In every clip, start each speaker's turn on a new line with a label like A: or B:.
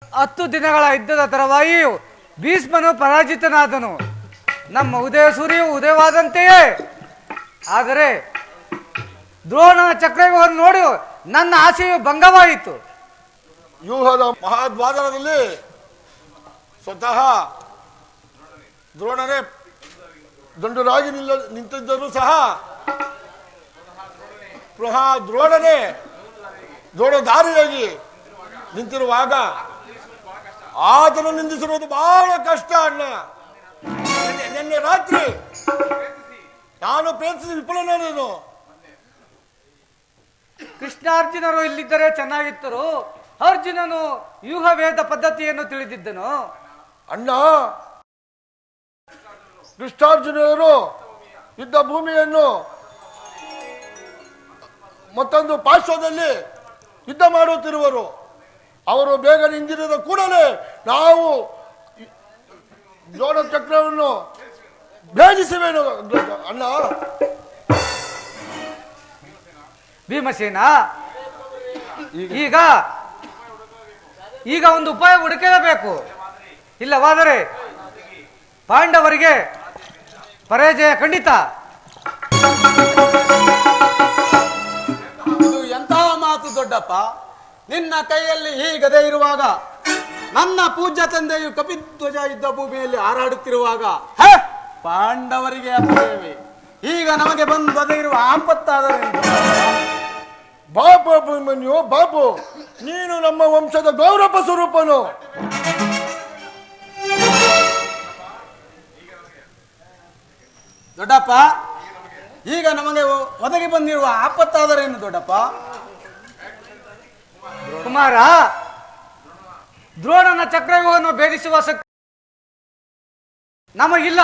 A: 10 ದಿನಗಳ ಯುದ್ಧದ ತರವಾಗಿಯೂ ಭೀಷ್ಮನು ಪರಾಜಿತನಾದನು. ನಮ್ಮ ಉದಯ ಸೂರ್ಯವು ಉದಯವಾದಂತೆಯೇ. ಆದರೆ ದ್ರೋಣನ ಚಕ್ರವ್ಯೂಹವನ್ನು ನೋಡಿ ನನ್ನ ಆಸೆಯು ಭಂಗವಾಯಿತು.
B: ವ್ಯೂಹದ ಮಹಾದ್ವಾದನದಲ್ಲಿ ಸ್ವತಃ ದ್ರೋಣನೇ ದಂಡರಾಗಿ ನಿಂತಿದ್ದರೂ ಸಹ ದ್ರೋಣನೇ ದಾರಿಯಾಗಿ ನಿಂತಿರುವಾಗ ಆತನು ನಿಂದಿಸಿರುವುದು ಬಹಳ ಕಷ್ಟ ಅಣ್ಣ. ನಿನ್ನೆ ರಾತ್ರಿ ನಾನು ಪ್ರೇಮಿಸಿದ ವಿಫಲನೇನು.
A: ಕೃಷ್ಣಾರ್ಜುನರು ಇಲ್ಲಿದ್ದರೆ ಚೆನ್ನಾಗಿತ್ತರು. ಅರ್ಜುನನು ವ್ಯೂಹವೇದ ಪದ್ಧತಿಯನ್ನು ತಿಳಿದಿದ್ದನು.
B: ಅಣ್ಣ, ಕೃಷ್ಣಾರ್ಜುನರು ಯುದ್ಧ ಭೂಮಿಯನ್ನು ಮತ್ತೊಂದು ಪಾರ್ಶ್ವದಲ್ಲಿ ಯುದ್ಧ ಮಾಡುತ್ತಿರುವರು. ಅವರು ಬೇಗನೆ ಹಿಂದಿರದ ಕೂಡಲೇ ನಾವು ದ್ರೋಣ ಚಕ್ರವನ್ನು ಭೇದಿಸುವೇನು ಅಣ್ಣ.
A: ಭೀಮಸೇನ, ಈಗ ಒಂದು ಉಪಾಯ ಹುಡುಕಲೇಬೇಕು. ಇಲ್ಲವಾದರೆ ಪಾಂಡವರಿಗೆ ಪರಾಜಯ ಖಂಡಿತ.
C: ಇದು ಎಂತಹ ಮಾತು ದೊಡ್ಡಪ್ಪ. ನಿನ್ನ ಕೈಯಲ್ಲಿ ಈ ಗದೆ ಇರುವಾಗ, ನನ್ನ ಪೂಜ್ಯ ತಂದೆಯು ಕಪಿಧ್ವಜ ಯುದ್ಧ ಭೂಮಿಯಲ್ಲಿ ಹಾರಾಡುತ್ತಿರುವಾಗ ಪಾಂಡವರಿಗೆ ಅಪ್ಪೇವೆ. ಈಗ ನಮಗೆ ಬಂದು ಒದಗಿರುವ ಆಪತ್ತಾದರೆ
B: ಬಾಬು ಅಭಿಮನ್ಯು, ಬಾಬು ನೀನು ನಮ್ಮ ವಂಶದ ಗೌರವ ಸ್ವರೂಪನು.
C: ದೊಡ್ಡಪ್ಪ, ಈಗ ನಮಗೆ ಒದಗಿ ಬಂದಿರುವ ಆಪತ್ತಾದರೇನು ದೊಡ್ಡಪ್ಪ?
A: ಕುಮಾರ, ದ್ರೋಣನ ಚಕ್ರವ್ಯೂಹವನ್ನು ಭೇದಿಸುವ ಶಕ್ತಿ ನಮಗಿಲ್ಲ.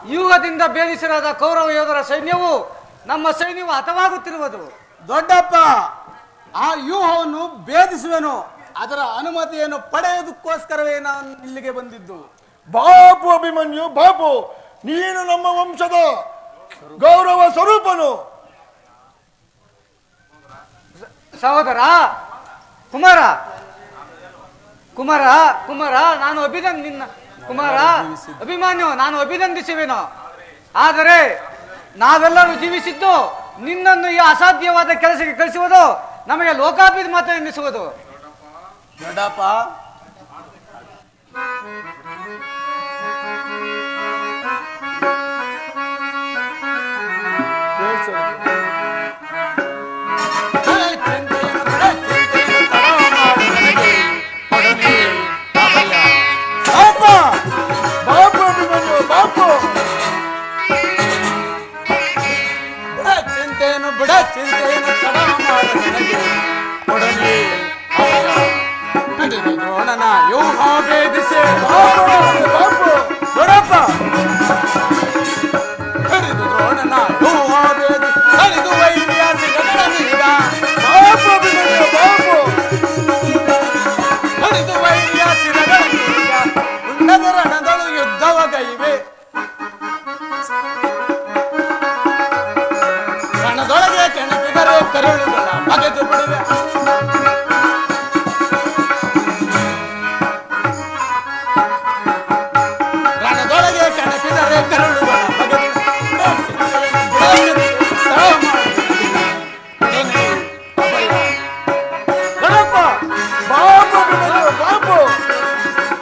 A: ವ್ಯೂಹದಿಂದ ಭೇದಿಸಲಾದ ಕೌರವ ಯೋಧರ ಸೈನ್ಯವು ನಮ್ಮ ಸೈನ್ಯವು ಹತವಾಗುತ್ತಿರುವುದು.
C: ದೊಡ್ಡಪ್ಪ, ಆ ವ್ಯೂಹವನ್ನು ಭೇದಿಸುವೆನು. ಅದರ ಅನುಮತಿಯನ್ನು ಪಡೆಯುವುದಕ್ಕೋಸ್ಕರವೇ ನಾನು ಇಲ್ಲಿಗೆ ಬಂದಿದ್ದು.
B: ಬಾಬು ಅಭಿಮನ್ಯು, ಬಾಬು ನೀನು ನಮ್ಮ ವಂಶದ ಗೌರವ ಸ್ವರೂಪನು.
A: ಸಹೋದರ ಕುಮಾರ, ಕುಮಾರ ಕುಮಾರ ನಾನು ಅಭಿಮಾನ್ಯು, ನಾನು ಅಭಿನಂದಿಸುವೆನು. ಆದರೆ ನಾವೆಲ್ಲರೂ ಜೀವಿಸಿದ್ದು ನಿನ್ನನ್ನು ಈ ಅಸಾಧ್ಯವಾದ ಕೆಲಸಕ್ಕೆ ಕಳಿಸುವುದು ನಮಗೆ ಲೋಕಾಭಿಮತ ಎನ್ನಿಸುವುದು.
C: ದೊಡ್ಡಪ್ಪ, ಚಿಂತೆಯನ್ನು ತಡ ಮಾಡ ನನಗೆ ಕೊಡಲಿ ದ್ರೋಣನ ವ್ಯೂಹ ಭೇದಿಸಿ ದೊಡ್ಡಪ್ಪ, ಹಿಡಿದು ದ್ರೋಣನ ವ್ಯೂಹ ಭೇದಿಸಿ ಹಿಡಿದು ವೈರ್ಯಾಸಿಗಳ ನೀಡ ಹಿಡಿದು ವೈರ್ಯಾಸಿಗಳ ನೀಡ ಉನ್ನತ ರಣದಳು ಯುದ್ಧವ ಗೈವೆ. ರಣದೊಳಗೆ ಕೆಣಕಿದರೆ ಕರುಳುಗಳ ಬಗೆದು ಬಿಡುವೆ. ರಣದೊಳಗೆ ಕೆಣಕಿದರೆ ಕರುಳುಗಳ ಬಗೆದು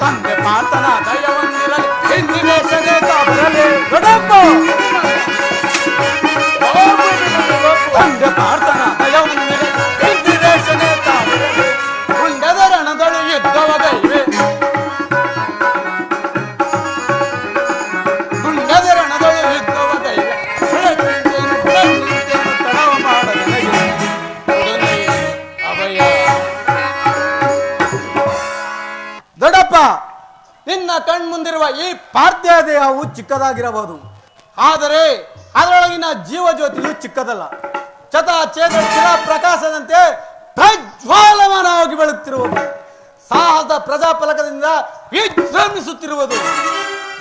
C: ತಂದೆ ಪಾತನ ದಯವೊಂದಿರಲಿ ಹಿಂದಿನ ಸದೇತ ಬರಲಿ. ದೊಡ್ಡಪ್ಪ, ತಂದೆ ಪಾರ್ಥನ ದಯವೊಂದಿರಲಿ ಹಿಂದಿನ ಸದೇತ ಬರಲಿ. ಉಂಡದ ರಣದಳು ಯುದ್ಧವ ಗೈವೆ. ಉಂಡದ ರಣದಳು ಯುದ್ಧವ ಗೈವೆ. ತಡವ ಮಾಡದ ಅಭಯ. ದೊಡ್ಡಪ್ಪ, ನಿನ್ನ ಕಣ್ಮುಂದಿರುವ ಈ ಪಾರ್ಥಿವ ದೇಹವು ಚಿಕ್ಕದಾಗಿರಬಹುದು, ಆದರೆ ಅದರೊಳಗಿನ ಜೀವಜ್ಯೋತಿಯು ಚಿಕ್ಕದಲ್ಲ. ಚೇತನ ಚಿರ ಪ್ರಕಾಶದಂತೆ ಪ್ರಜ್ವಾಲಮಾನವಾಗಿ ಬೆಳುತ್ತಿರುವುದು. ಸಾಹಸದ ಪ್ರಜಾಫಲಕದಿಂದ ವಿಜೃಂಭಿಸುತ್ತಿರುವುದು.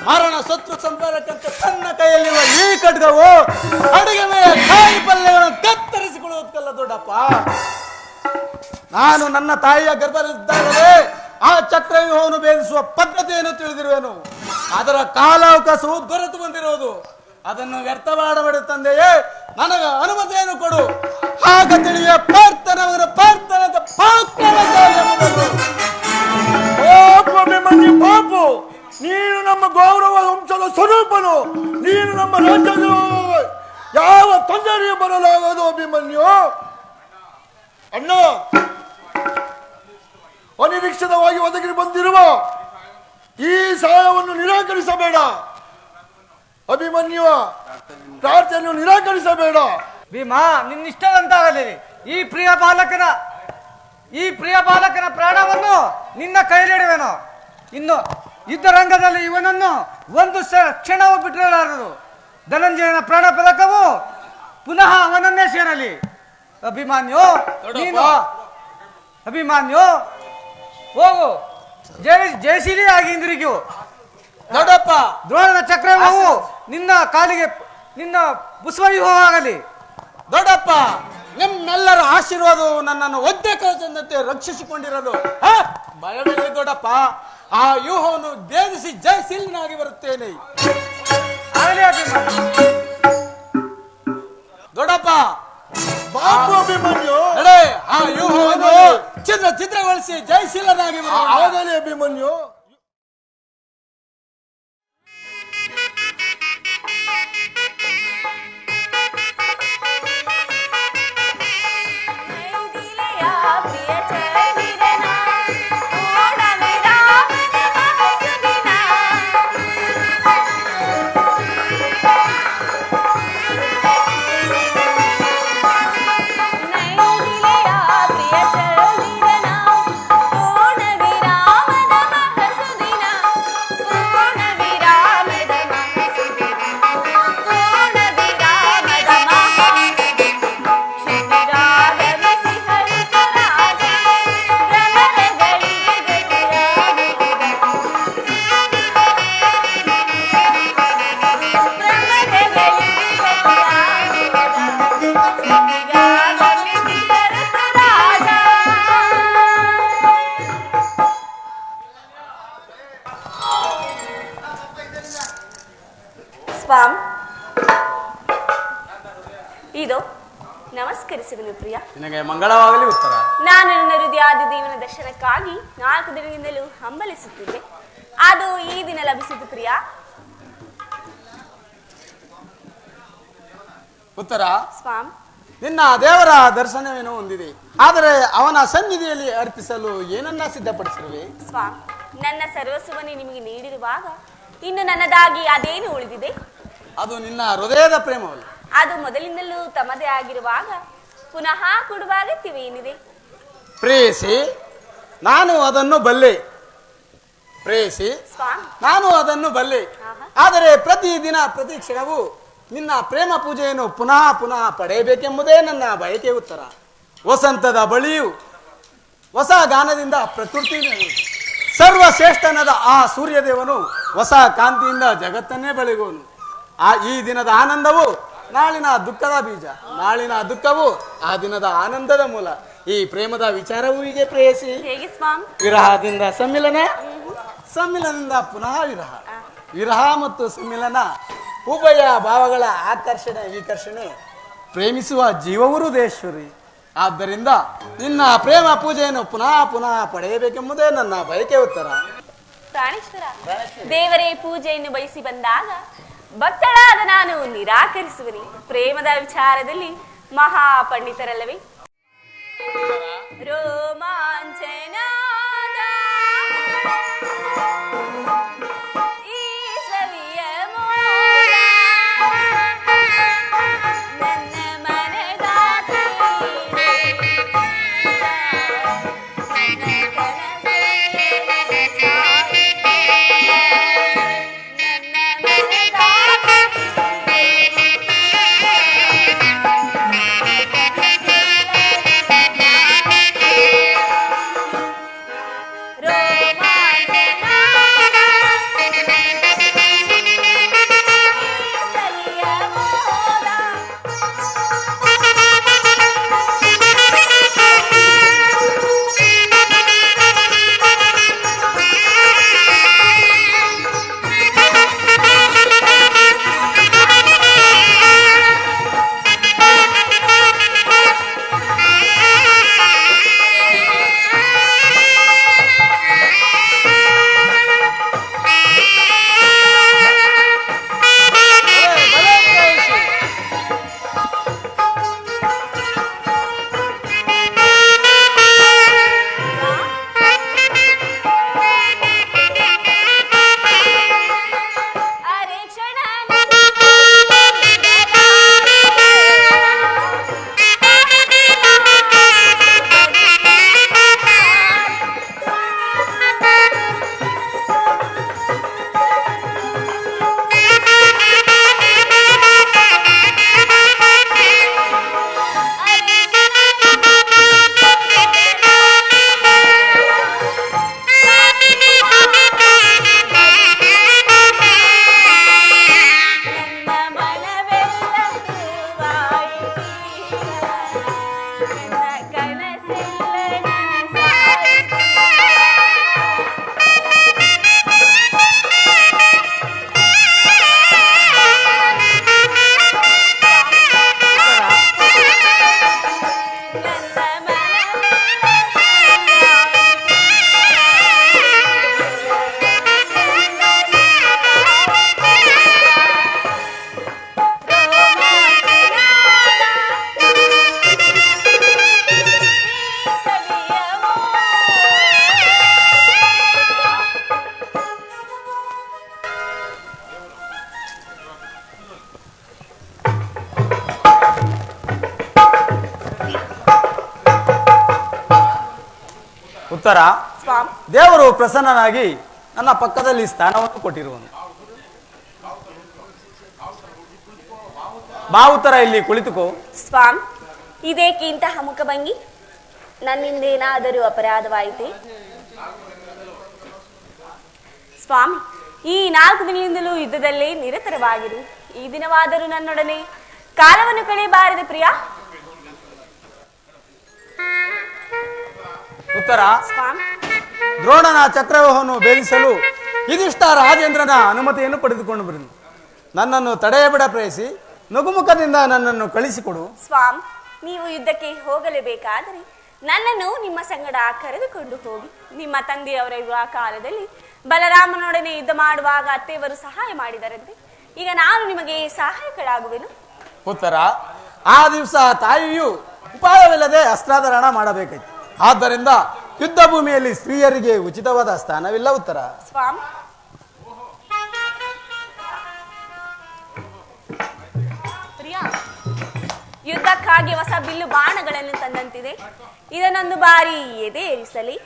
C: ಮರಣ ಶತ್ರು ಸಂಪಾದಕಂತೆ ತನ್ನ ಕೈಯಲ್ಲಿರುವ ಈ ಖಡ್ಗವು ಅಡುಗೆ ಮೇಲೆ ಕಾಯಿ ಪಲ್ಯಗಳನ್ನು ಕತ್ತರಿಸಿಕೊಳ್ಳುವುದಕ್ಕಲ್ಲ ದೊಡ್ಡಪ್ಪ. ನಾನು ನನ್ನ ತಾಯಿಯ ಗರ್ಭದಲ್ಲಿದ್ದಾಗಲೇ ಆ ಚಕ್ರವ್ಯೂಹವನ್ನು ಭೇದಿಸುವ ಪದ್ಧತಿಯನ್ನು ತಿಳಿದಿರುವೆನು. ಅದರ ಕಾಲಾವಕಾಶವು ದೊರೆತು ಬಂದಿರುವುದು. ಅದನ್ನು ವ್ಯರ್ಥ ಮಾಡಬೇಡ ತಂದೆಯೇ, ನನಗ ಅನುಮತಿಯನ್ನು ಕೊಡು. ಆಗ ತಿಳಿಯ ಪಾರ್ಥನವರ ಪಾರ್ಥನದ
B: ಪಾಪು ಅಭಿಮನ್ಯು ಪಾಪು, ನೀನು ನಮ್ಮ ಗೌರವ ವಂಶದ ಸ್ವರೂಪನು. ನೀನು ನಮ್ಮ ರಾಜ್ಯದ ಯಾವ ತೊಂದರೆಯೂ ಬರಲಾಗದು ಅಭಿಮನ್ಯು. ಅಣ್ಣ, ಅನಿರೀಕ್ಷಿತವಾಗಿ ಒದಗಿ ಬಂದಿರುವ ಈ ಸಹಾಯವನ್ನು ನಿರಾಕರಿಸಬೇಡ ಅಭಿಮನ್ಯು. ಪ್ರಾರ್ಥನೆಯನ್ನು ನಿರಾಕರಿಸಬೇಡ.
A: ಭೀಮಾ, ನಿನ್ನಿಷ್ಟದಂತಾಗಲಿ. ಈ ಪ್ರಿಯ ಬಾಲಕನ ಪ್ರಾಣವನ್ನು ನಿನ್ನ ಕೈಲಿಡುವೆನು. ಇನ್ನು ಯುದ್ಧ ರಂಗದಲ್ಲಿ ಇವನನ್ನು ಒಂದು ಕ್ಷಣವೂ ಬಿಟ್ಟಿರಲಾರದು. ಧನಂಜಯನ ಪ್ರಾಣ ಪದಕವು ಪುನಃ ಅವನನ್ನೇ ಸೇರಲಿ. ಅಭಿಮನ್ಯು, ಹೋಗು, ಜಯಶೀಲಿಯಾಗಿ ಹಿಂದಿರುಗು.
C: ದೊಡ್ಡಪ್ಪ,
A: ದ್ರೋಣನ ಚಕ್ರವು ನಿನ್ನ ಕಾಲಿಗೆ ನಿನ್ನ ಪುಷ್ಪವ್ಯೂಹವಾಗಲಿ.
C: ದೊಡ್ಡಪ್ಪ, ನಿಮ್ಮೆಲ್ಲರ ಆಶೀರ್ವಾದವು ನನ್ನನ್ನು ಒದ್ದೆ ಕವಚದಂತೆ ರಕ್ಷಿಸಿಕೊಂಡಿರಲು ಭಯವಿಲ್ಲ ದೊಡ್ಡಪ್ಪ. ಆ ವ್ಯೂಹವನ್ನು ಭೇದಿಸಿ ಜಯಶೀಲನಾಗಿ ಬರುತ್ತೇನೆ. ದೊಡ್ಡಪ್ಪ,
B: ಬಾಬು ಅಭಿಮನ್ಯು,
C: ನಡೆ, ಆ ವ್ಯೂಹವನ್ನು ಚಿತ್ರಗೊಳಿಸಿ ಜಯಶೀಲನಾಗಿ
B: ಆಗಲಿ ಅಭಿಮನ್ಯು.
D: ಇದು ನಮಸ್ಕರಿಸುವೆನು ಪ್ರಿಯ.
C: ನಿನಗೆ ಮಂಗಳವಾಗಲಿ ಉತ್ತರ.
D: ನಾನು ನನ್ನ ಹೃದಯಾದಿ ದೇವನ ದರ್ಶನಕ್ಕಾಗಿ 4 ದಿನದಿಂದಲೂ ಹಂಬಲಿಸುತ್ತಿದ್ದೆ. ಅದು ಈ ದಿನ ಲಭಿಸಿತು ಪ್ರಿಯ.
C: ಉತ್ತರ,
D: ಸ್ವಾಮ್,
C: ನಿನ್ನ ದೇವರ ದರ್ಶನವೇನೋ ಹೊಂದಿದೆ. ಆದರೆ ಅವನ ಸನ್ನಿಧಿಯಲ್ಲಿ ಅರ್ಪಿಸಲು ಏನನ್ನ ಸಿದ್ಧಪಡಿಸಿರುವೆ?
D: ಸ್ವಾಮ್, ನನ್ನ ಸರ್ವಸ್ವವನ್ನೇ ನಿಮಗೆ ನೀಡಿರುವಾಗ ಇನ್ನು ನನ್ನದಾಗಿ ಅದೇನು ಉಳಿದಿದೆ?
C: ಅದು ನಿನ್ನ ಹೃದಯದ ಪ್ರೇಮವಲ್ಲ.
D: ಅದು ಮೊದಲಿಂದಲೂ ತಮ್ಮದೇ ಆಗಿರುವಾಗ ಪುನಃ ಕೊಡುವ ಅಗತ್ಯವೇನಿದೆ?
C: ಪ್ರೇಯಸಿ, ನಾನು ಅದನ್ನು ಬಲ್ಲೆ. ಪ್ರೇಯಸಿ, ನಾನು ಅದನ್ನು ಬಲ್ಲೆ. ಆದರೆ ಪ್ರತಿದಿನ ಪ್ರತಿ ಕ್ಷಣವೂ ನಿನ್ನ ಪ್ರೇಮ ಪೂಜೆಯನ್ನು ಪುನಃ ಪುನಃ ಪಡೆಯಬೇಕೆಂಬುದೇ ನನ್ನ ಬಯಕೆ. ಉತ್ತರ, ವಸಂತದ ಬಳಿಯು ಹೊಸ ಗಾನದಿಂದ ಪ್ರಕೃತಿ ಸರ್ವಶ್ರೇಷ್ಠನಾದ ಆ ಸೂರ್ಯದೇವನು ಹೊಸ ಕಾಂತಿಯಿಂದ ಜಗತ್ತನ್ನೇ ಬೆಳಗುವನು. ಈ ದಿನದ ಆನಂದವು ನಾಳಿನ ದುಃಖದ ಬೀಜ, ನಾಳಿನ ದುಃಖವು ಆ ದಿನದ ಆನಂದದ ಮೂಲ. ಈ ಪ್ರೇಮದ ವಿಚಾರವೂ ಹೀಗೆ ಪ್ರೇಯಸಿ. ವಿರಹದಿಂದ ಸಮ್ಮಿಲನ, ಸಮ್ಮಿಲನದಿಂದ ಪುನಃ ವಿರಹ, ವಿರಹ ಮತ್ತು ಸಮ್ಮಿಲನ ಉಭಯ ಭಾವಗಳ ಆಕರ್ಷಣೆ ವಿಕರ್ಷಣೆ ಪ್ರೇಮಿಸುವ ಜೀವವು ಹೃದಯೇಶ್ವರಿ. ಆದ್ದರಿಂದ ನಿನ್ನ ಪ್ರೇಮ ಪೂಜೆಯನ್ನು ಪುನಃ ಪುನಃ ಪಡೆಯಬೇಕೆಂಬುದೇ ನನ್ನ ಬಯಕೆ. ಉತ್ತರ,
D: ಪ್ರಾಣೇಶ್ವರ, ದೇವರೇ ಪೂಜೆಯನ್ನು ಬಯಸಿ ಬಂದಾಗ ಭಕ್ತಳಾದ ನಾನು ನಿರಾಕರಿಸುವನಿ. ಪ್ರೇಮದ ವಿಚಾರದಲ್ಲಿ ಮಹಾ ಪಂಡಿತರಲ್ಲವೇ? ರೋಮಾಂಚನ
C: ಉತ್ತರ,
D: ಸ್ವಾಮಿ.
C: ದೇವರು ಪ್ರಸನ್ನನಾಗಿ ನನ್ನ ಪಕ್ಕದಲ್ಲಿ ಸ್ಥಾನವನ್ನು ಕೊಟ್ಟಿರುವನು. ಬಾ ಉತ್ತರ, ಇಲ್ಲಿ ಕುಳಿತುಕೋ.
D: ಸ್ವಾಮಿ, ಇದೇಕೆ ಇಂತಹ ಮುಖಭಂಗಿ? ನನ್ನಿಂದೇನಾದರೂ ಅಪರಾಧವಾಯಿತೆ? ಸ್ವಾಮಿ, ಈ 4 ದಿನದಿಂದಲೂ ಯುದ್ಧದಲ್ಲೇ ನಿರತರವಾಗಿರು. ಈ ದಿನವಾದರೂ ನನ್ನೊಡನೆ ಕಾಲವನ್ನು ಕಳೆಯಬಾರದು ಪ್ರಿಯ.
C: ಉತ್ತರ,
D: ಸ್ವಾಮಿ.
C: ದ್ರೋಣನ ಚಕ್ರವ್ಯೂಹವನ್ನು ಭೇದಿಸಲು ಇದಿಷ್ಟ ರಾಜೇಂದ್ರನ ಅನುಮತಿಯನ್ನು ಪಡೆದುಕೊಂಡು ಬರು. ನನ್ನನ್ನು ತಡೆಯಬೇಡ ಪ್ರೇಯಸಿ, ನಗುಮುಖದಿಂದ ನನ್ನನ್ನು ಕಳಿಸಿಕೊಡು.
D: ಸ್ವಾಮಿ, ನೀವು ಯುದ್ಧಕ್ಕೆ ಹೋಗಲೇಬೇಕಾದರೆ ನನ್ನನ್ನು ನಿಮ್ಮ ಸಂಗಡ ಕರೆದುಕೊಂಡು ಹೋಗಿ. ನಿಮ್ಮ ತಂದೆಯವರ ವಿವಾಹ ಕಾಲದಲ್ಲಿ ಬಲರಾಮನೊಡನೆ ಯುದ್ಧ ಮಾಡುವಾಗ ಅತ್ತೆಯವರು ಸಹಾಯ ಮಾಡಿದರಂತೆ. ಈಗ ನಾನು ನಿಮಗೆ ಸಹಾಯಕರಾಗುವೆನು.
C: ಉತ್ತರ, ಆ ದಿವಸ ತಾಯಿಯು ಉಪಾಯವಿಲ್ಲದೆ ಅಸ್ತ್ರಾಧಾರಣ ಮಾಡಬೇಕಾಯ್ತು. ಆದ್ದರಿಂದ ಯುದ್ಧ ಭೂಮಿಯಲ್ಲಿ ಸ್ತ್ರೀಯರಿಗೆ ಉಚಿತವಾದ ಸ್ಥಾನವಿಲ್ಲ. ಉತ್ತರ,
D: ಸ್ವಾಮಿ. ಪ್ರಿಯಾ, ಯುದ್ಧಕ್ಕಾಗಿ ಹೊಸ ಬಿಲ್ಲು ಬಾಣಗಳನ್ನು ತಂದಂತಿದೆ. ಇದನ್ನೊಂದು ಬಾರಿ ಎದೆ ಏರಿಸಲಿ.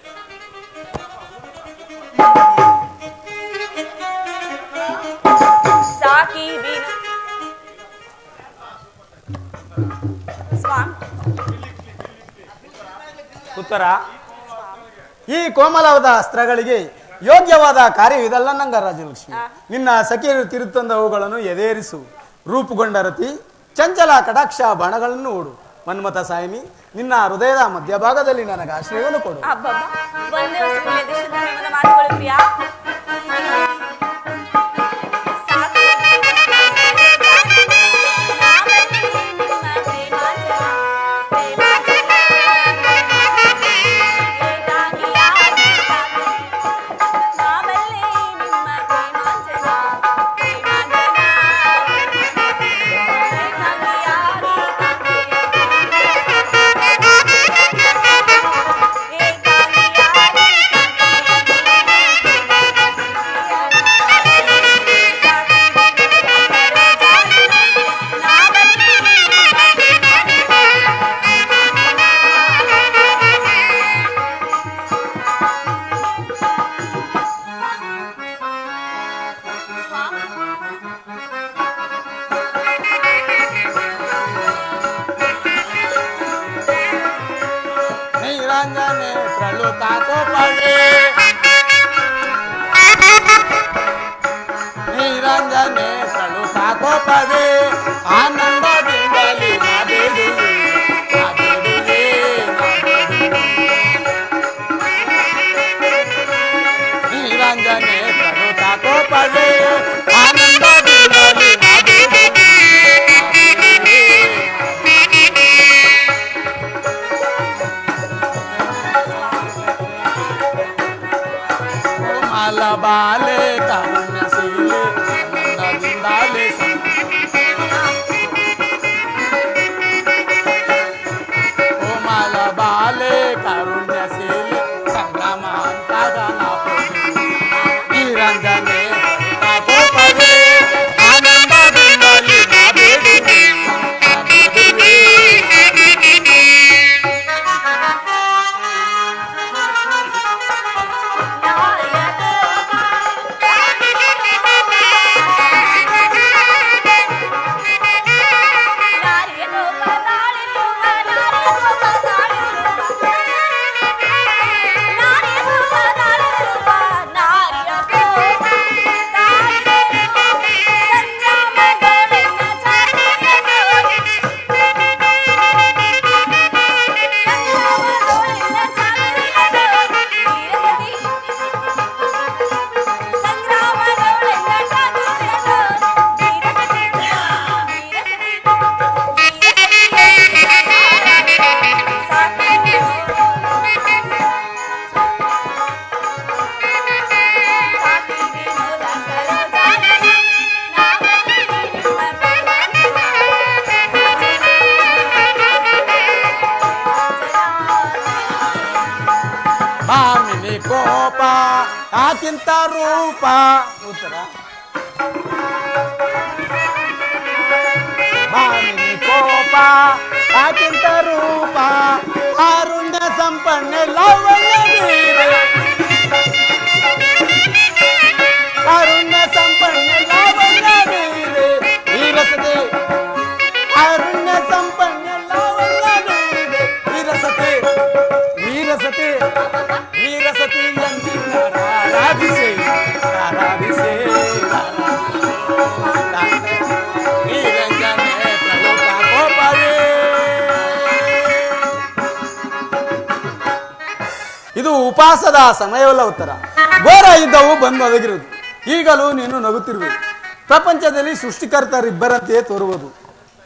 D: ಸಾಕಿ ವೀಣು. ಸ್ವಾಮಿ.
C: ಉತ್ತರ, ಈ ಕೋಮಲವಾದ ಅಸ್ತ್ರಗಳಿಗೆ ಯೋಗ್ಯವಾದ ಕಾರ್ಯವಿದಲ್ಲ ನಂಗ ರಾಜಲಕ್ಷ್ಮಿ. ನಿನ್ನ ಸಖಿಯರು ತಿರುತಂದ ಅವುಗಳನ್ನು ಎದೇರಿಸು. ರೂಪುಗೊಂಡ ರತಿ ಚಂಚಲ ಕಟಾಕ್ಷ ಬಾಣಗಳನ್ನು ಓಡು. ಮನ್ಮಥ ಸಾಯಿನಿ, ನಿನ್ನ ಹೃದಯದ ಮಧ್ಯಭಾಗದಲ್ಲಿ ನನಗೆ ಆಶ್ರಯವನ್ನು ಕೊಡು.
D: ಒಂದೇ ಮಾತುಗಳು ಪ್ರಿಯಾ.
C: ಆನಂದದಿಂದಲೇ ನಾಬೇಡುವೆ, ನಾಬೇಡುವೆ, ನಾಬೇಡುವೆ. ನೀರಂಜನೆ ತರುತ್ತಾ ಕೋಪವೇ, ಆನಂದದಿಂದಲೇ ನಾಬೇಡುವೆ, ನಾಬೇಡುವೆ. ಕೋಮಲ ಬಾಲೆ ಕರುಣಶೀಲೆ, ಆನಂದದಿಂದಲೇ ಬಾಲೆ ಕಾರುಣ್ಯಶೀಲೆ ಸಂಗ್ರಾಮ ಅಂತಾಗ ನಿರಂಜನೆ ಕೋಪವೇ, ಆನಂದದಿಂದಲೇ ನಾಬೇಡುವೆ, ನಾಬೇಡುವೆ. ಭಾಮಿನಿ ಕೋಪ ಆಚಿಂತ ರೂಪ. ಉತ್ತರ, ಭಾಮಿನಿ ಕೋಪ ಆಚಿಂತ ರೂಪ, ಕಾರುಣ್ಯ ಸಂಪನ್ನ ಲವಣ್ಯ ವೀರೆ ಕಾರುಣ್ಯ ಸಂಪನ್ನ ಲಾವಣ್ಯ ವೀರೆ ವೀರಸತೆ ಕಾರುಣ್ಯ ಸಂಪನ್ನ ಲಾವಣ್ಯ ವೀರೆ ವೀರಸತೆ ವೀರಸತೆ ವೀರಸತಿ ಆರಾಧಿಸೆ ಆರಾಧಿಸೆ ಇದು ಉಪವಾಸದ ಸಮಯವಲ್ಲ ಉತ್ತರ. ಘೋರ ಯುದ್ಧವು ಬಂದು ಒದಗಿರುವುದು. ಈಗಲೂ ನೀನು ನಗುತ್ತಿರುವೆ. ಪ್ರಪಂಚದಲ್ಲಿ ಸೃಷ್ಟಿಕರ್ತರಿಬ್ಬರಂತೆಯೇ ತೋರುವುದು.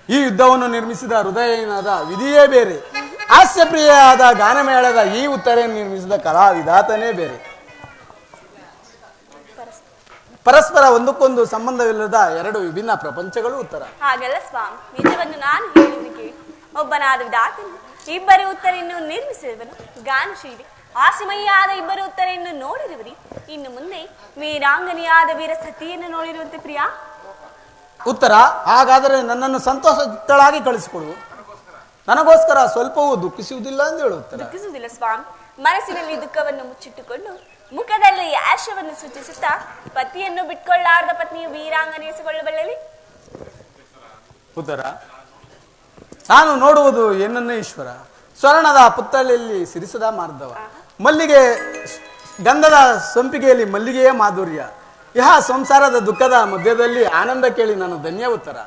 C: ಈ ಯುದ್ಧವನ್ನು ನಿರ್ಮಿಸಿದ ಹೃದಯನಾದ ವಿಧಿಯೇ ಬೇರೆ, ಹಾಸ್ಯಪ್ರಿಯಾದ ಗಾನಮೇಳದ ಈ ಉತ್ತರೆಯನ್ನು ನಿರ್ಮಿಸಿದ ಕಲಾವಿದಾತನೇ ಬೇರೆ. ಪರಸ್ಪರ ಒಂದಕ್ಕೊಂದು ಸಂಬಂಧವಿಲ್ಲದ ಎರಡು ವಿಭಿನ್ನ ಪ್ರಪಂಚಗಳು ಉತ್ತರ.
D: ಹಾಗಲ್ಲ ಸ್ವಾಮಿ, ನಿಜವನ್ನು ನಾನು ಹೇಳಿದಕ್ಕೆ ಒಬ್ಬನಾದ ವಿಧಾತನು ಇಬ್ಬರು ಉತ್ತರೆಯನ್ನು ನಿರ್ಮಿಸಿರುವನು. ಗಾನಶೀಲಿ ಆಸಿಮಯ್ಯಾದ ಇಬ್ಬರು ಉತ್ತರೆಯನ್ನು ನೋಡಿರುವರಿ. ಇನ್ನು ಮುಂದೆ ವೀರಾಂಗನಿಯಾದ ವೀರ ಸತಿಯನ್ನು ನೋಡಿರುವಂತೆ ಪ್ರಿಯಾ.
C: ಉತ್ತರ, ಹಾಗಾದರೆ ನನ್ನನ್ನು ಸಂತೋಷ ಚಿತ್ತಳಾಗಿ ಕಳಿಸಿಕೊಡು. ನನಗೋಸ್ಕರ ಸ್ವಲ್ಪವೂ ದುಃಖಿಸುವುದಿಲ್ಲ ಎಂದು ಹೇಳುತ್ತಾರೆ.
D: ದುಃಖಿಸುವುದಿಲ್ಲ ಸ್ವಾಮಿ. ಮನಸ್ಸಿನಲ್ಲಿ ದುಃಖವನ್ನು ಮುಚ್ಚಿಟ್ಟುಕೊಂಡು ಮುಖದಲ್ಲಿ ಆಶವನ್ನು ಸೂಚಿಸುತ್ತಾ ಪತಿಯನ್ನು ಬಿಟ್ಕೊಳ್ಳಾರದ ಪತ್ನಿಯು ವೀರಾಂಗನೆನಿಸಿಕೊಳ್ಳಬಲ್ಲಲಿ.
C: ಉತ್ತರ, ನಾನು ನೋಡುವುದು ಏನನ್ನೇ ಈಶ್ವರ. ಸ್ವರ್ಣದ ಪುತ್ತಳಿಯಲ್ಲಿ ಸಿರಿಸದ ಮಾರ್ಧವ, ಮಲ್ಲಿಗೆ ಗಂಧದ ಸಂಪಿಗೆಯಲ್ಲಿ ಮಲ್ಲಿಗೆಯೇ ಮಾಧುರ್ಯ. ಯಹ ಸಂಸಾರದ ದುಃಖದ ಮಧ್ಯದಲ್ಲಿ ಆನಂದ ಕೇಳಿ ನಾನು ಧನ್ಯ. ಉತ್ತರ,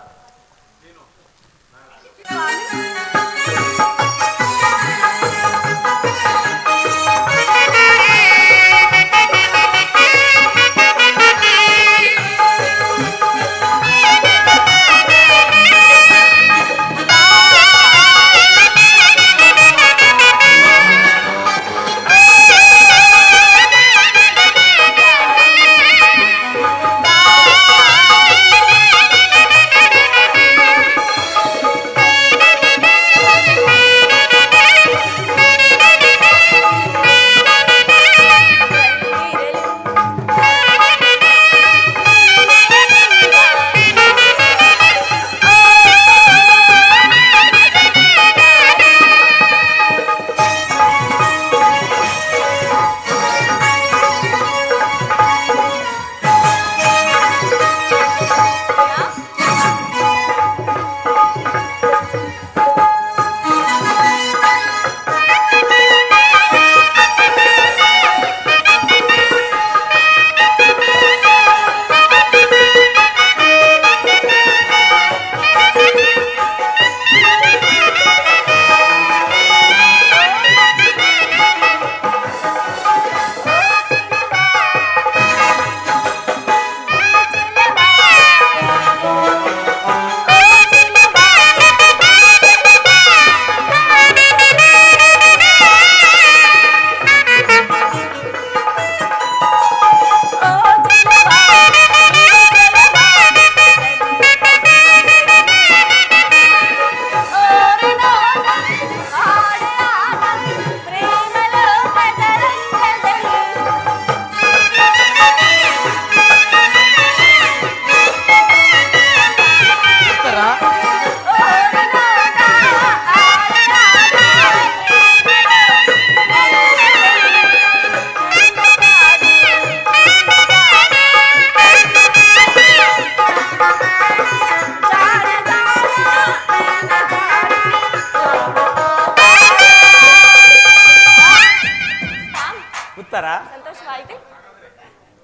D: ಸಂತೋಷವಾಯಿತೆ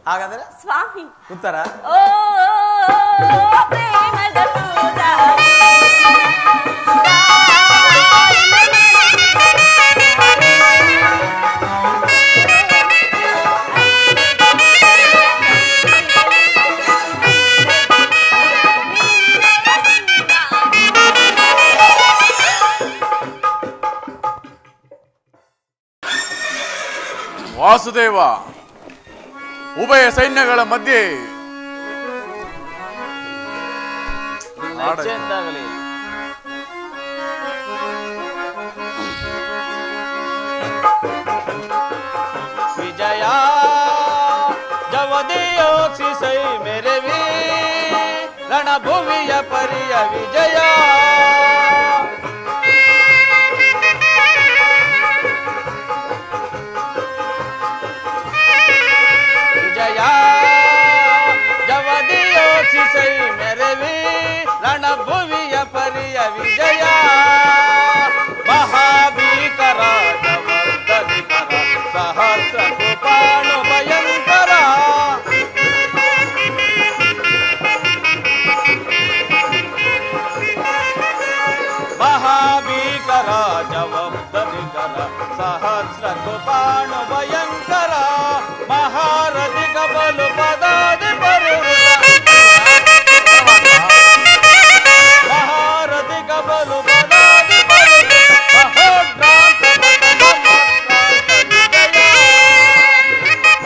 C: ಹಾಗಾದ್ರೆ
D: ಸ್ವಾಮಿ.
C: ಉತ್ತರ,
D: ಓ ಪ್ರೇಮದ
E: ವಾಸುದೇವ, ಉಭಯ ಸೈನ್ಯಗಳ ಮಧ್ಯೆ
F: ವಿಜಯ ಜವದಿಯೋಕ್ಷಿಸೈ ಮೇರೆ ರಣಭೂಮಿಯ ಪರಿಯ ವಿಜಯ. ಕಬಲು ಪದಾದಿ ಪರಿವೃತ ಮಹಾರಥಿ ಕಬಲು ಪದಾದಿ ಪರಿವೃತ ಮಹೋದ್ರಾಂತ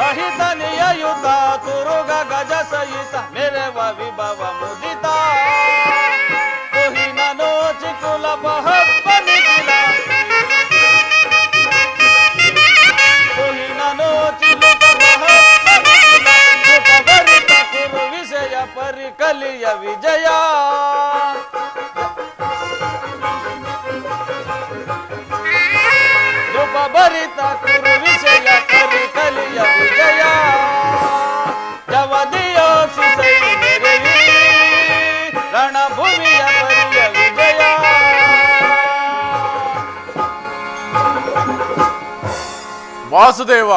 F: ಅಹಿತ ನಿಯಯುತ ತುರುಗ ಗಜ ಸಹಿತ ಮೆರೆವ ವಿಭವ ಮುದಿತ ಕುಹಿನ ನೋಚಿ ಕುಲ ಬಹಬ್ಬ ನಿಖಿಲ ಕುಹಿನ ನೋಚಿ ಲುಕ ಬಹಬ್ಬ ನಿಖಿಲ ಸುಖ ಭರಿತ ಕುರು ವಿಷಯ ಪರಿಕಲಿಯ ವಿಜಯ ನೃಪ ಭರಿತ ಕುರು ವಿಷಯ ಪರಿಕಲಿಯ ವಿಜಯ ಜವದಿಯೋಕ್ಷಿ ಸೈ ಮೆರೆವಿ ರಣಭೂಮಿಯ ಪರಿಯ ವಿಜಯ
E: ವಾಸುದೇವ,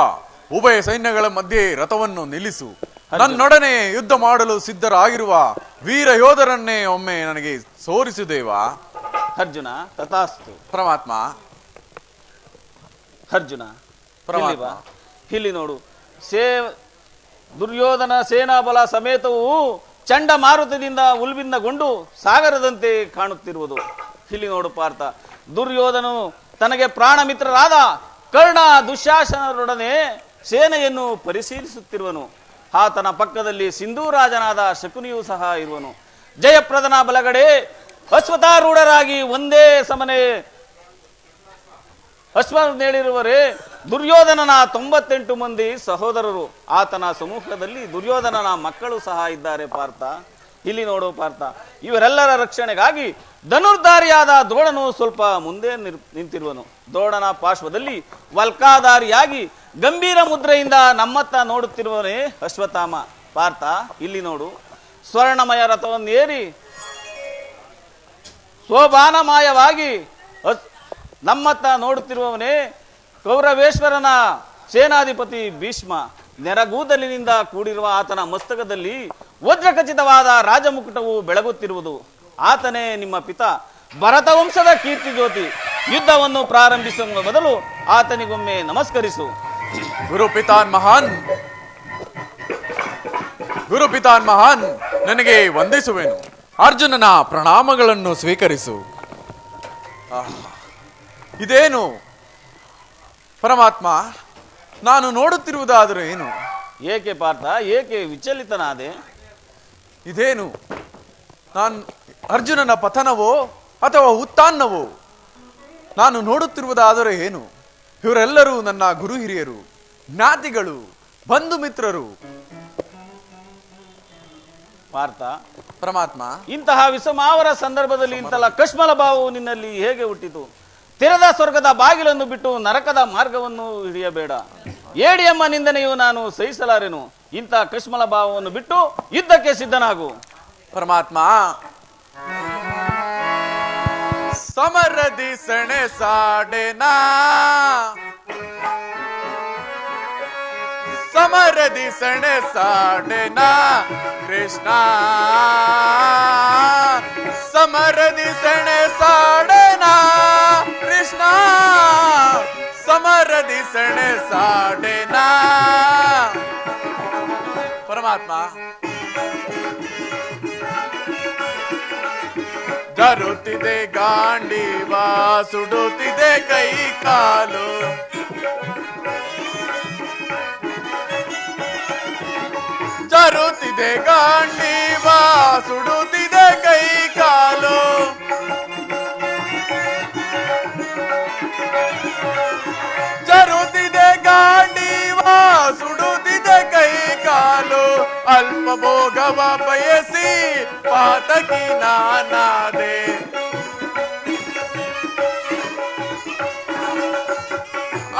E: ಉಭಯ ಸೈನ್ಯಗಳ ಮಧ್ಯೆ ರಥವನ್ನು ನಿಲ್ಲಿಸು. ನನ್ನೊಡನೆ ಯುದ್ಧ ಮಾಡಲು ಸಿದ್ಧರಾಗಿರುವ ವೀರ ಯೋಧರನ್ನೇ ಒಮ್ಮೆ ನನಗೆ ಸೋರಿಸುದೇವ.
F: ಅರ್ಜುನ ತಥಾಸ್ತು.
E: ಪರಮಾತ್ಮ.
F: ಅರ್ಜುನ ಇಲ್ಲಿ ನೋಡು, ದುರ್ಯೋಧನ ಸೇನಾಬಲ ಸಮೇತವು ಚಂಡಮಾರುತದಿಂದ ಉಲ್ಬಿನ್ನಗೊಂಡು ಸಾಗರದಂತೆ ಕಾಣುತ್ತಿರುವುದು. ಇಲ್ಲಿ ನೋಡು ಪಾರ್ಥ, ದುರ್ಯೋಧನು ತನಗೆ ಪ್ರಾಣ ಮಿತ್ರರಾದ ಕರ್ಣ ದುಶ್ಯಾಸನರೊಡನೆ ಸೇನೆಯನ್ನು ಪರಿಶೀಲಿಸುತ್ತಿರುವನು. ಆತನ ಪಕ್ಕದಲ್ಲಿ ಸಿಂಧೂರಾಜನಾದ ಶಕುನಿಯೂ ಸಹ ಇರುವನು. ಜಯಪ್ರದನ ಬಲಗಡೆ ಅಶ್ವತ್ಥಾರೂಢರಾಗಿ ಒಂದೇ ಸಮನೆ ಅಶ್ವನೇಳಿರುವರೇ ದುರ್ಯೋಧನನ 98 ಮಂದಿ ಸಹೋದರರು. ಆತನ ಸಮೂಹದಲ್ಲಿ ದುರ್ಯೋಧನನ ಮಕ್ಕಳು ಸಹ ಇದ್ದಾರೆ ಪಾರ್ಥ. ಇಲ್ಲಿ ನೋಡು ಪಾರ್ಥ, ಇವರೆಲ್ಲರ ರಕ್ಷಣೆಗಾಗಿ ಧನುರ್ಧಾರಿಯಾದ ದ್ರೋಣನು ಸ್ವಲ್ಪ ಮುಂದೆ ನಿಂತಿರುವನು. ದ್ರೋಣನ ಪಾರ್ಶ್ವದಲ್ಲಿ ವಲ್ಕಾಧಾರಿಯಾಗಿ ಗಂಭೀರ ಮುದ್ರೆಯಿಂದ ನಮ್ಮತ್ತ ನೋಡುತ್ತಿರುವವನೇ ಅಶ್ವತ್ಥಾಮ. ಪಾರ್ಥ ಇಲ್ಲಿ ನೋಡು, ಸ್ವರ್ಣಮಯ ರಥವನ್ನೇರಿ ಶೋಭಾನಮಯವಾಗಿ ನಮ್ಮತ್ತ ನೋಡುತ್ತಿರುವವನೇ ಕೌರವೇಶ್ವರನ ಸೇನಾಧಿಪತಿ ಭೀಷ್ಮ. ನೆರಗೂದಲಿನಿಂದ ಕೂಡಿರುವ ಆತನ ಮಸ್ತಕದಲ್ಲಿ ವಜ್ರಖಚಿತವಾದ ರಾಜಮುಕುಟವು ಬೆಳಗುತ್ತಿರುವುದು. ಆತನೇ ನಿಮ್ಮ ಪಿತ ಭರತ ವಂಶದ ಕೀರ್ತಿ ಜ್ಯೋತಿ. ಯುದ್ಧವನ್ನು ಪ್ರಾರಂಭಿಸುವ ಮೊದಲು ಆತನಿಗೊಮ್ಮೆ ನಮಸ್ಕರಿಸು.
E: ಗುರು ಪಿತಾನ್ ಮಹಾನ್, ನನಗೆ ವಂದಿಸುವೆನು. ಅರ್ಜುನನ ಪ್ರಣಾಮಗಳನ್ನು ಸ್ವೀಕರಿಸು. ಇದೇನು ಪರಮಾತ್ಮ, ನಾನು ನೋಡುತ್ತಿರುವುದಾದರೂ ಏನು?
F: ಏಕೆ ಪಾರ್ಥ, ಏಕೆ ವಿಚಲಿತನಾದೆ?
E: ಇದೇನು, ನಾನು ಅರ್ಜುನನ ಪತನವೋ ಅಥವಾ ಉತ್ಥಾನವೋ? ನಾನು ನೋಡುತ್ತಿರುವುದಾದರೆ ಏನು? ಇವರೆಲ್ಲರೂ ನನ್ನ ಗುರು ಹಿರಿಯರು, ಜ್ಞಾತಿಗಳು, ಬಂಧು ಮಿತ್ರರು.
F: ಪಾರ್ಥ
E: ಪರಮಾತ್ಮ,
F: ಇಂತಹ ವಿಷಮಾವರ ಸಂದರ್ಭದಲ್ಲಿ ಇಂತಹ ಕಶ್ಮಲ ಭಾವವು ನಿನ್ನಲ್ಲಿ ಹೇಗೆ ಹುಟ್ಟಿತು? ತೆರೆದ ಸ್ವರ್ಗದ ಬಾಗಿಲನ್ನು ಬಿಟ್ಟು ನರಕದ ಮಾರ್ಗವನ್ನು ಹಿಡಿಯಬೇಡ. ಏಡಿಯಮ್ಮ ನಿಂದನೆಯು ನಾನು ಸಹಿಸಲಾರೆನು. ಇಂಥ ಕಶ್ಮಲ ಭಾವವನ್ನು ಬಿಟ್ಟು ಯುದ್ಧಕ್ಕೆ ಸಿದ್ಧನಾಗು.
E: ಪರಮಾತ್ಮ, ಸಮರದಿ ಸೆಣೆ ಸಾಡೆನಾ, ಸಮರದಿ ಸೆಣೆ ಸಾಡೆನಾ ಕೃಷ್ಣ, ಸಮರದಿ ಸೆಣೆ ಸಾಡೆನಾ ಕೃಷ್ಣ, ಸಮರದಿ ಸೆಣೆ ಸಾಡೆನಾ. ಪರಮಾತ್ಮ, ಜರುತ್ತಿದೆ ಗಾಂಡೀವ, ಸುಡುತ್ತಿದೆ ಕೈ ಕಾಲು, ಜರುತ್ತಿದೆ ಗಾಂಡೀವ, ಸುಡುತ್ತಿದೆ ಕೈ ಕಾಲು, ಜರುತ್ತಿದೆ ಗಾಂಡೀವ, ಸುಡುತ್ತಿದೆ ಕೈ ಕಾಲು. ಅಲ್ಪ ಭೋಗವ ಬಯಸಿ ಪಾತಕಿ ನಾನಾದೆ,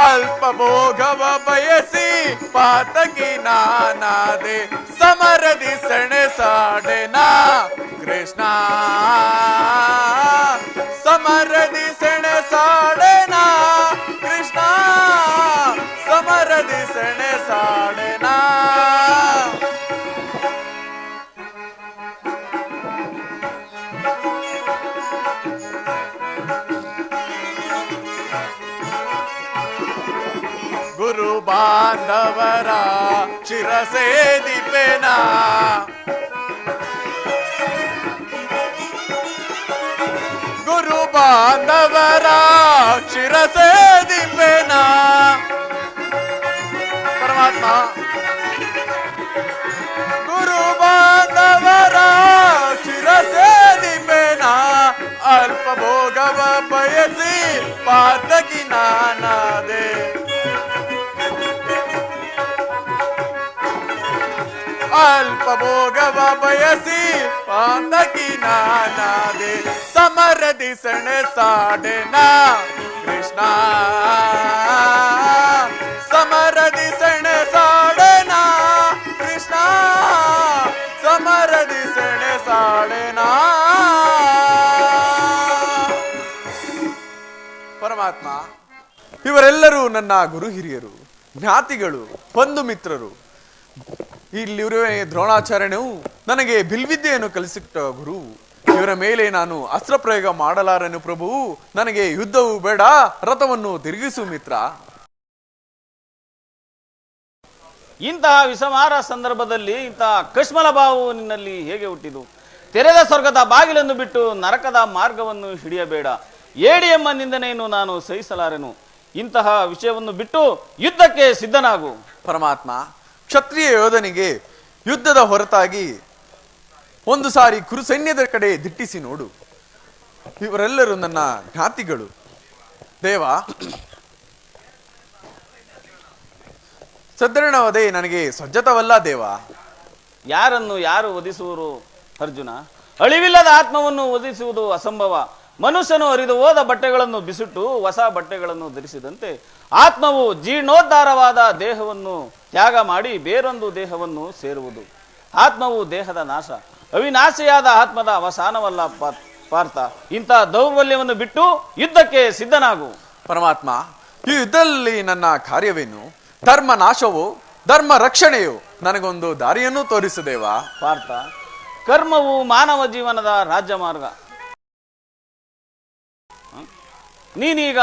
E: ಅಲ್ಪ ಭೋಗವ ಬಯಸಿ ಪಾತಕಿ ನಾನಾದೆ. ಸಮರದಿ ಸೆಣೆ ಸಾಡೆನಾ ಕೃಷ್ಣ, ಸಮರದಿ ಸೆಣೆ ಸಾಡೆನಾ ಕೃಷ್ಣ, ಸಮರದಿ ಸೆಣೆ ಸಾಡೆನಾ. ಗುರು ಬಾಂಧವರ ಶಿರ ಶಿರಸೇದಿಪೆನಾ ಗುರು ಬಾಂಧವರ ಶಿರಸೇದಿಪೆನಾ ಪರಮಾತ್ಮ ಗುರು ಬಾಂಧವರ ಶಿರಸೇದಿಪೆನಾ ಅಲ್ಪ ಭೋಗವ ಬಯಸಿ ಪಾತಕಿ ನಾನಾದೆ ಅಲ್ಪ ಭೋಗವ ಬಯಸಿ ಪಾತಕಿ ನಾನಾದೆ ಸಮರದಿ ಸೆಣಸಾಡೆನ ಕೃಷ್ಣ ಸಮರದಿ ಸೆಣಸಾಡೆನ ಕೃಷ್ಣ ಸಮರದಿ ಸೆಣಸಾಡೆನ ಪರಮಾತ್ಮ ಇವರೆಲ್ಲರೂ ನನ್ನ ಗುರು ಹಿರಿಯರು, ಜ್ಞಾತಿಗಳು, ಬಂಧು ಮಿತ್ರರು. ಇಲ್ಲಿರುವೆ ದ್ರೋಣಾಚಾರ್ಯನು ನನಗೆ ಬಿಲ್ವಿದ್ಯೆಯನ್ನು ಕಲಿಸಿಟ್ಟ ಗುರು. ಇವರ ಮೇಲೆ ನಾನು ಅಸ್ತ್ರ ಪ್ರಯೋಗ ಮಾಡಲಾರೆನು ಪ್ರಭು. ನನಗೆ ಯುದ್ಧವು ಬೇಡ, ರಥವನ್ನು ತಿರುಗಿಸು ಮಿತ್ರ.
F: ಇಂತಹ ವಿಸಮಾರ ಸಂದರ್ಭದಲ್ಲಿ ಇಂತಹ ಕಶ್ಮಲ ಭಾವವು ನಿನ್ನಲ್ಲಿ ಹೇಗೆ ಹುಟ್ಟಿದು? ತೆರೆದ ಸ್ವರ್ಗದ ಬಾಗಿಲನ್ನು ಬಿಟ್ಟು ನರಕದ ಮಾರ್ಗವನ್ನು ಹಿಡಿಯಬೇಡ. ಏಡಿಯಮ್ಮ ನಿಂದನೆಯನ್ನು ನಾನು ಸಹಿಸಲಾರೆನು. ಇಂತಹ ವಿಷಯವನ್ನು ಬಿಟ್ಟು ಯುದ್ಧಕ್ಕೆ ಸಿದ್ಧನಾಗು.
E: ಪರಮಾತ್ಮ, ಕ್ಷತ್ರಿಯ ಯೋಧನಿಗೆ ಯುದ್ಧದ ಹೊರತಾಗಿ ಒಂದು ಸಾರಿ ಕುರು ಸೈನ್ಯದ ಕಡೆ ದಿಟ್ಟಿಸಿ ನೋಡು. ಇವರೆಲ್ಲರೂ ನನ್ನ ಜ್ಞಾತಿಗಳು. ದೇವ, ಸದೃಢವದೇ ನನಗೆ ಸಜ್ಜತವಲ್ಲ ದೇವ.
F: ಯಾರನ್ನು ಯಾರು ವಧಿಸುವರು ಅರ್ಜುನ? ಅಳಿವಿಲ್ಲದ ಆತ್ಮವನ್ನು ವಧಿಸುವುದು ಅಸಂಭವ. ಮನುಷ್ಯನು ಹರಿದು ಹೋದ ಬಟ್ಟೆಗಳನ್ನು ಬಿಸಿಟ್ಟು ಹೊಸ ಬಟ್ಟೆಗಳನ್ನು ಧರಿಸಿದಂತೆ ಆತ್ಮವು ಜೀರ್ಣೋದ್ಧಾರವಾದ ದೇಹವನ್ನು ತ್ಯಾಗ ಮಾಡಿ ಬೇರೊಂದು ದೇಹವನ್ನು ಸೇರುವುದು. ಆತ್ಮವು ದೇಹದ ನಾಶ, ಅವಿನಾಶಿಯಾದ ಆತ್ಮದ ಅವಸಾನವಲ್ಲ ಪಾರ್ಥ. ಇಂಥ ದೌರ್ಬಲ್ಯವನ್ನು ಬಿಟ್ಟು ಯುದ್ಧಕ್ಕೆ ಸಿದ್ಧನಾಗು.
E: ಪರಮಾತ್ಮ, ಈ ಯುದ್ಧದಲ್ಲಿ ನನ್ನ ಕಾರ್ಯವೇನು? ಧರ್ಮ ನಾಶವೋ ಧರ್ಮ ರಕ್ಷಣೆಯೋ? ನನಗೊಂದು ದಾರಿಯನ್ನು ತೋರಿಸುದೇವ.
F: ಪಾರ್ಥ, ಕರ್ಮವು ಮಾನವ ಜೀವನದ ರಾಜ್ಯ ಮಾರ್ಗ. ನೀನೀಗ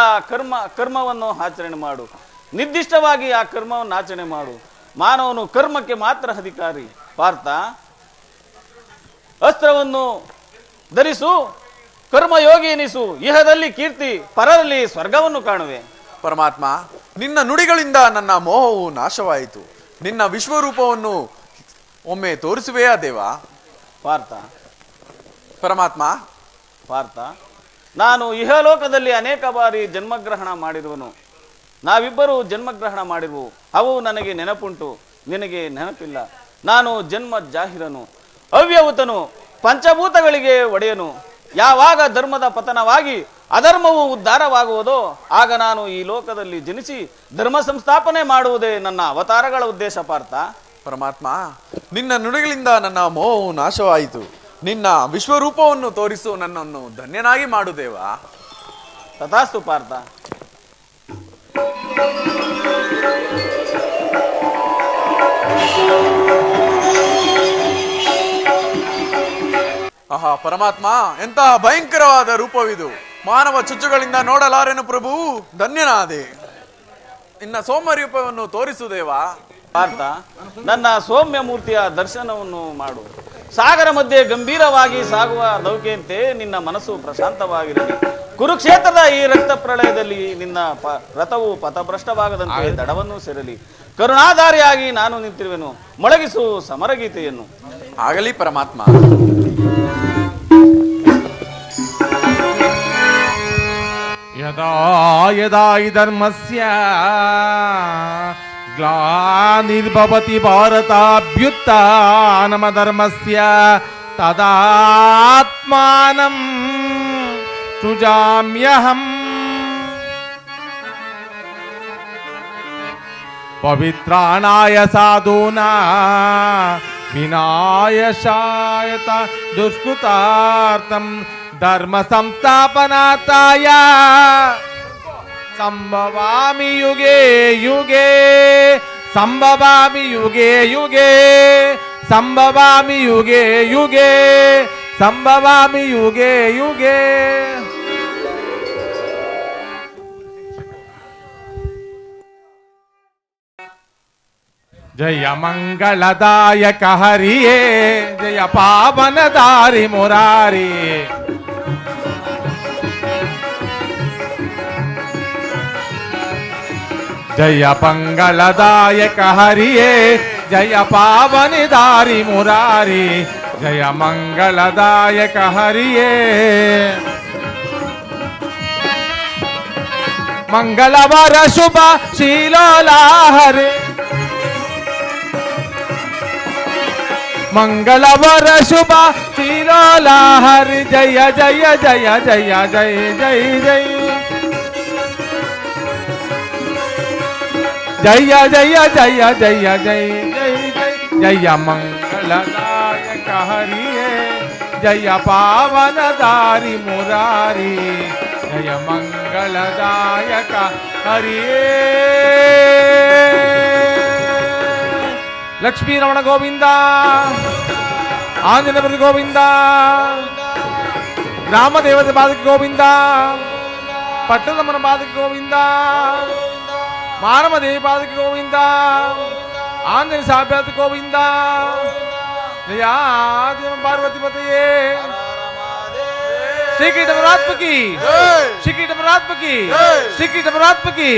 F: ಕರ್ಮವನ್ನು ಆಚರಣೆ ಮಾಡು. ನಿರ್ದಿಷ್ಟವಾಗಿ ಆ ಕರ್ಮವನ್ನು ಆಚರಣೆ ಮಾಡು. ಮಾನವನು ಕರ್ಮಕ್ಕೆ ಮಾತ್ರ ಅಧಿಕಾರಿ. ಪಾರ್ಥ, ಅಸ್ತ್ರವನ್ನು ಧರಿಸು, ಕರ್ಮಯೋಗಿ ಎನಿಸು. ಇಹದಲ್ಲಿ ಕೀರ್ತಿ, ಪರದಲ್ಲಿ ಸ್ವರ್ಗವನ್ನು ಕಾಣುವೆ.
E: ಪರಮಾತ್ಮ, ನಿನ್ನ ನುಡಿಗಳಿಂದ ನನ್ನ ಮೋಹವು ನಾಶವಾಯಿತು. ನಿನ್ನ ವಿಶ್ವರೂಪವನ್ನು ಒಮ್ಮೆ ತೋರಿಸುವೆಯಾ ದೇವ?
F: ಪಾರ್ಥ,
E: ಪರಮಾತ್ಮ,
F: ಪಾರ್ಥ, ನಾನು ಇಹಲೋಕದಲ್ಲಿ ಅನೇಕ ಬಾರಿ ಜನ್ಮಗ್ರಹಣ ಮಾಡಿರುವನು. ನಾವಿಬ್ಬರು ಜನ್ಮಗ್ರಹಣ ಮಾಡಿರುವು. ಅವು ನನಗೆ ನೆನಪುಂಟು, ನಿನಗೆ ನೆನಪಿಲ್ಲ. ನಾನು ಜನ್ಮ ಜಾಹಿರನು, ಅವ್ಯವತನು, ಪಂಚಭೂತಗಳಿಗೆ ಒಡೆಯನು. ಯಾವಾಗ ಧರ್ಮದ ಪತನವಾಗಿ ಅಧರ್ಮವು ಉದ್ಧಾರವಾಗುವುದೋ ಆಗ ನಾನು ಈ ಲೋಕದಲ್ಲಿ ಜನಿಸಿ ಧರ್ಮ ಸಂಸ್ಥಾಪನೆ ಮಾಡುವುದೇ ನನ್ನ ಅವತಾರಗಳ ಉದ್ದೇಶ. ಪಾರ್ಥ,
E: ಪರಮಾತ್ಮ, ನಿನ್ನ ನುಡಿಗಳಿಂದ ನನ್ನ ಮೋಹವು ನಾಶವಾಯಿತು. ನಿನ್ನ ವಿಶ್ವರೂಪವನ್ನು ತೋರಿಸು, ನನ್ನನ್ನು ಧನ್ಯನಾಗಿ ಮಾಡುದೇವ.
F: ತಥಾಸ್ತು ಪಾರ್ಥ.
E: ಆಹಾ ಪರಮಾತ್ಮ, ಎಂತಹ ಭಯಂಕರವಾದ ರೂಪವಿದು. ಮಾನವ ಚುಚ್ಚುಗಳಿಂದ ನೋಡಲಾರೆನು ಪ್ರಭು, ಧನ್ಯನಾದೆ. ನಿನ್ನ ಸೌಮ್ಯ ರೂಪವನ್ನು ತೋರಿಸುದೇವ.
F: ಪಾರ್ಥ, ನನ್ನ ಸೌಮ್ಯ ಮೂರ್ತಿಯ ದರ್ಶನವನ್ನು ಮಾಡು. ಸಾಗರ ಮಧ್ಯೆ ಗಂಭೀರವಾಗಿ ಸಾಗುವ ನೌಕೆಯಂತೆ ನಿನ್ನ ಮನಸ್ಸು ಪ್ರಶಾಂತವಾಗಿರಲಿ. ಕುರುಕ್ಷೇತ್ರದ ಈ ರಕ್ತ ಪ್ರಳಯದಲ್ಲಿ ನಿನ್ನ ರಥವು ಪಥಭ್ರಷ್ಟವಾಗದಂತೆ ದಡವನ್ನು ಸೇರಲಿ. ಕರುಣಾಧಾರಿಯಾಗಿ ನಾನು ನಿಂತಿರುವೆನು. ಮೊಳಗಿಸು ಸಮರಗೀತೆಯನ್ನು.
E: ಆಗಲಿ ಪರಮಾತ್ಮ.
G: ಯದಾ ಯದಾ ಹಿ ಧರ್ಮಸ್ಯ ಗ್ಲಾನಿರ್ಭವತಿ ಭಾರತಾಭ್ಯುತ್ಥಾನಮಧರ್ಮಸ್ಯ ತದಾತ್ಮಾನಂ ಸೃಜಾಮ್ಯಹಂ. ಪವಿತ್ರಾಣಾಯ ಸಾಧೂನಾ ವಿನಾಶಾಯ ದುಷ್ಕೃತಾರ್ಥಂ ಧರ್ಮ ಸಂಸ್ಥಾಪನಾರ್ಥಾಯ ಸಂಭವಾಮಿ ಯುಗೆ ಯುಗೆ ಸಂಭವಾಮಿ ಯುಗೆ ಯುಗೆ ಸಂಭವಾಮಿ ಯುಗೆ ಯುಗೆ ಸಂಭವಾಮಿ ಯುಗೆ ಯುಗೆ. ಜಯ ಮಂಗಳದಾಯಕ ಹರಿಯೇ ಜಯ ಪಾವನ ದಾರಿ ಮುರಾರಿ ಜಯ ಮಂಗಳದಾಯಕ ಹರಿಯೇ ಜಯ ಪಾವನ ದಾರಿ ಮುರಾರಿ ಜಯ ಮಂಗಳದಾಯಕ ಹರಿಯೇ ಮಂಗಳವಾರ ಶುಭ ಶೀಲೋಲಾಹರಿ ಮಂಗಳವಾರ ಶುಭ ಶೀಲೋಲಾಹರಿ ಜಯ ಜಯ ಜಯ ಜಯ ಜಯ ಜಯ ಜಯ ಜಯ ಜಯ ಜಯ ಜಯ ಜಯ ಜಯ ಜಯ ಮಂಗಳದಾಯಕ ಹರಿಯೇ ಜಯ ಪಾವನ ದಾರಿ ಮುರಾರಿ ಜಯ ಮಂಗಳದಾಯಕ ಹರಿಯೇ ಲಕ್ಷ್ಮೀ ರಮಣ ಗೋವಿಂದ ಆಂಜನೇಯ ಗೋವಿಂದ ಗ್ರಾಮ ದೇವತೆ ಬಾಧಕ ಗೋವಿಂದ ಪಟ್ಟದಮ್ಮನ ಬಾಧಕ ಗೋವಿಂದ ಮಾನವ ದೇವಿ ಬಾಧಕ ಗೋವಿಂದ ಆಂಜನೇಯ ಸಾಭ್ಯಾತ ಗೋವಿಂದ ಜಯ ಪಾರ್ವತಿ ಪತಿಯೇ श्री की डमरात्म की श्री की डमरात्म की श्री की डमरात्म की